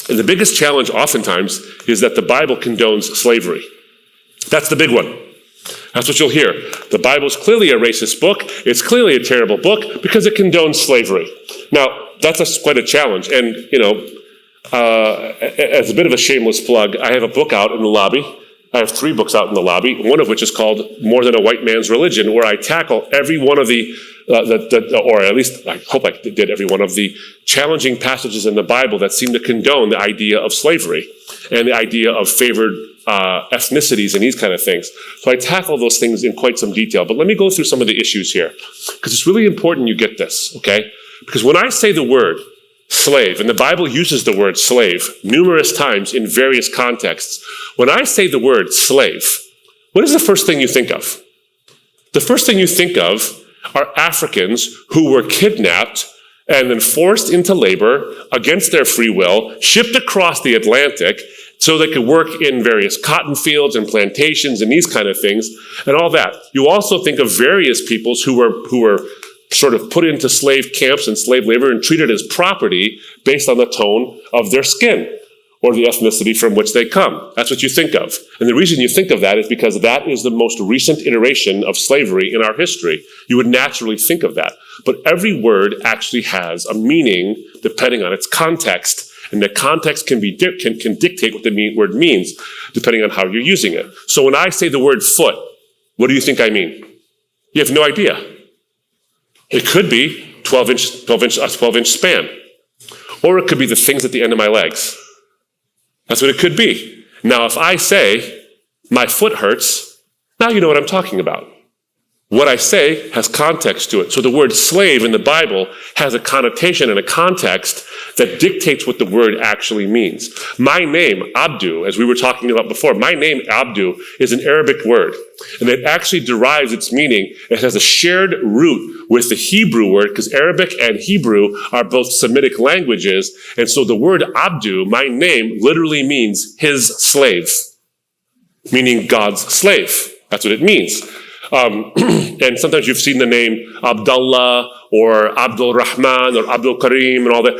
And the biggest challenge oftentimes is that the Bible condones slavery. That's the big one. That's what you'll hear. The Bible's clearly a racist book. It's clearly a terrible book because it condones slavery. Now, that's quite a challenge. And, as a bit of a shameless plug, I have a book out in the lobby. I have 3 books out in the lobby, one of which is called More Than a White Man's Religion, where I tackle every one of or at least I hope I did every one of the challenging passages in the Bible that seem to condone the idea of slavery and the idea of favored ethnicities and these kind of things. So I tackle those things in quite some detail. But let me go through some of the issues here, because it's really important you get this, okay? Because when I say the word slave, and the Bible uses the word slave numerous times in various contexts, when I say the word slave, what is the first thing you think of? The first thing you think of are Africans who were kidnapped and then forced into labor against their free will, shipped across the Atlantic so they could work in various cotton fields and plantations and these kind of things and all that. You also think of various peoples who were sort of put into slave camps and slave labor and treated as property based on the tone of their skin or the ethnicity from which they come. That's what you think of. And the reason you think of that is because that is the most recent iteration of slavery in our history. You would naturally think of that. But every word actually has a meaning depending on its context. And the context can dictate what the word means depending on how you're using it. So when I say the word foot, what do you think I mean? You have no idea. It could be 12-inch span. Or it could be the things at the end of my legs. That's what it could be. Now, if I say, my foot hurts, now you know what I'm talking about. What I say has context to it. So the word slave in the Bible has a connotation and a context that dictates what the word actually means. My name, Abdu, as we were talking about before, my name, Abdu, is an Arabic word. And it actually derives its meaning. It has a shared root with the Hebrew word, because Arabic and Hebrew are both Semitic languages. And so the word Abdu, my name, literally means his slave, meaning God's slave. That's what it means. And sometimes you've seen the name Abdullah or Abdul Rahman or Abdul Karim and all that.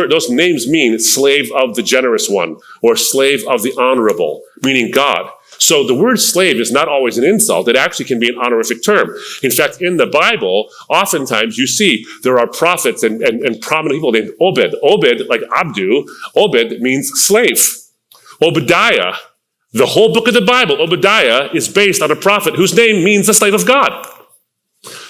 Those names mean slave of the generous one or slave of the honorable, meaning God. So the word slave is not always an insult. It actually can be an honorific term. In fact, in the Bible, oftentimes you see there are prophets and prominent people named Obed. Obed, like Abdu, Obed means slave. Obadiah, the whole book of the Bible, Obadiah, is based on a prophet whose name means the slave of God.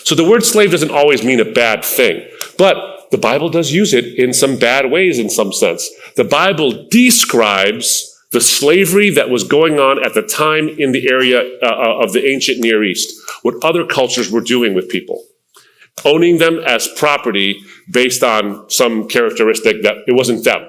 So the word slave doesn't always mean a bad thing, but the Bible does use it in some bad ways in some sense. The Bible describes the slavery that was going on at the time in the area of the ancient Near East, what other cultures were doing with people, owning them as property based on some characteristic that it wasn't them.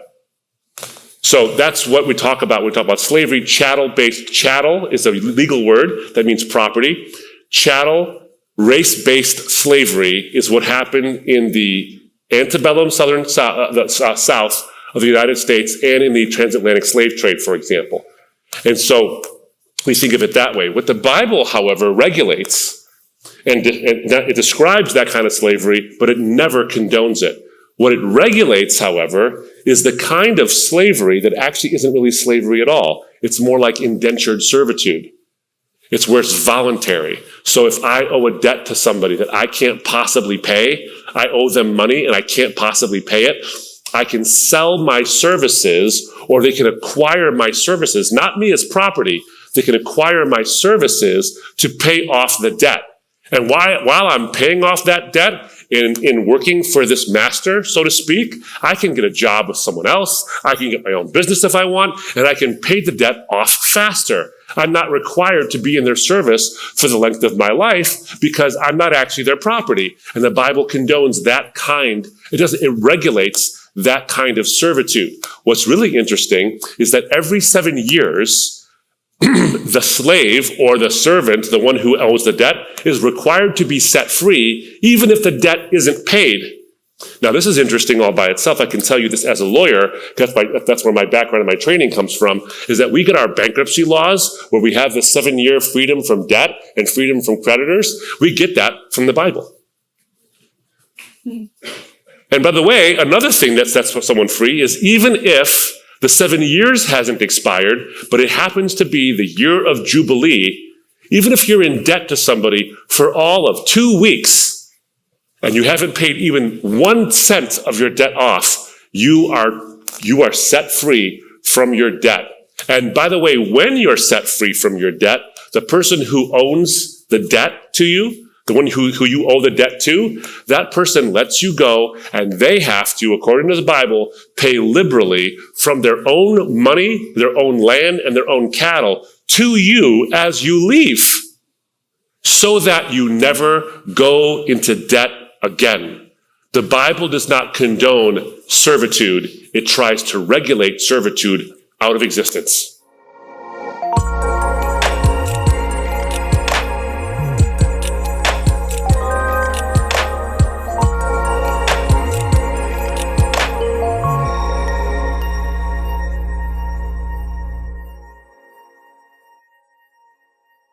So that's what we talk about. We talk about slavery, chattel-based. Chattel is a legal word that means property. Chattel, race-based slavery is what happened in the antebellum southern south of the United States and in the transatlantic slave trade, for example. And so we think of it that way. What the Bible, however, regulates, and it describes that kind of slavery, but it never condones it. What it regulates, however, is the kind of slavery that actually isn't really slavery at all. It's more like indentured servitude. It's where it's voluntary. So if I owe a debt to somebody that I can't possibly pay, I owe them money and I can't possibly pay it, I can sell my services or they can acquire my services, not me as property. They can acquire my services to pay off the debt. And while I'm paying off that debt, in working for this master, so to speak, I can get a job with someone else, I can get my own business if I want, and I can pay the debt off faster. I'm not required to be in their service for the length of my life because I'm not actually their property. And the Bible condones that kind, it regulates that kind of servitude. What's really interesting is that every 7 years, the slave or the servant, the one who owes the debt, is required to be set free, even if the debt isn't paid. Now, this is interesting all by itself. I can tell you this as a lawyer, because that's where my background and my training comes from, is that we get our bankruptcy laws, where we have the 7-year freedom from debt and freedom from creditors. We get that from the Bible. And by the way, another thing that sets someone free is even if the 7 years hasn't expired, but it happens to be the year of Jubilee, even if you're in debt to somebody for all of 2 weeks and you haven't paid even 1 cent of your debt off, you are set free from your debt. And by the way, when you're set free from your debt, the person who owns the debt to you, the one who you owe the debt to, that person lets you go, and they have to, according to the Bible, pay liberally from their own money, their own land, and their own cattle to you as you leave, so that you never go into debt again. The Bible does not condone servitude. It tries to regulate servitude out of existence.